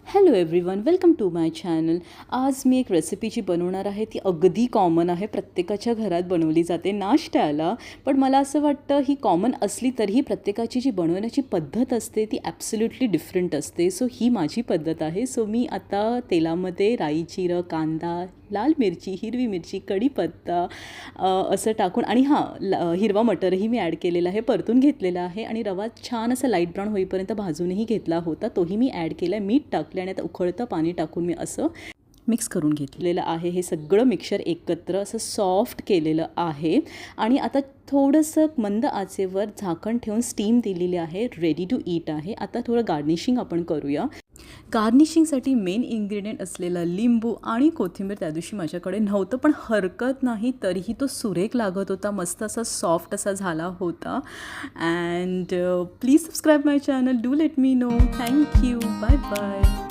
Hello everyone, welcome to my channel. आज मी एक रेसिपी जी बनवणार आहे ती अगदी कॉमन आहे, प्रत्येकाच्या घरात बनवली जाते नाश्त्याला. पण मला असं वाटतं ही कॉमन असली तरीही प्रत्येकाची जी बनवण्याची पद्धत असते ती ॲब्सोल्युटली डिफरंट असते. सो ही माझी पद्धत आहे. सो मी आता तेलामध्ये राई, जिरं, कांदा, लाल मिरची, हिरवी मिरची, कढीपत्ता असं टाकून आणि हिरवा मटरही मी ॲड केलेला आहे, परतून घेतलेला आहे आणि रवा छान असा लाईट ब्राऊन होईपर्यंत भाजूनही घेतला होता, तोही मी ॲड केला आहे. मीठ टाकले आणि आता उकळतं पाणी टाकून मी असं मिक्स करून घेतलेलं आहे. हे सगळं मिक्सचर एकत्र असं सॉफ्ट केलेलं आहे आणि आता थोडंसं मंद आचेवर झाकण ठेवून स्टीम दिलेली आहे. रेडी टू ईट आहे. आता थोडं गार्निशिंग आपण करूया. गार्निशिंगसाठी मेन इन्ग्रेडियंट असलेला लिंबू आणि कोथिंबीर त्या दिवशी माझ्याकडे नव्हतं, पण हरकत नाही, तरीही तो सुरेख लागत होता, मस्त असा सॉफ्ट असा झाला होता. And please subscribe my channel, do let me know. Thank you, bye bye.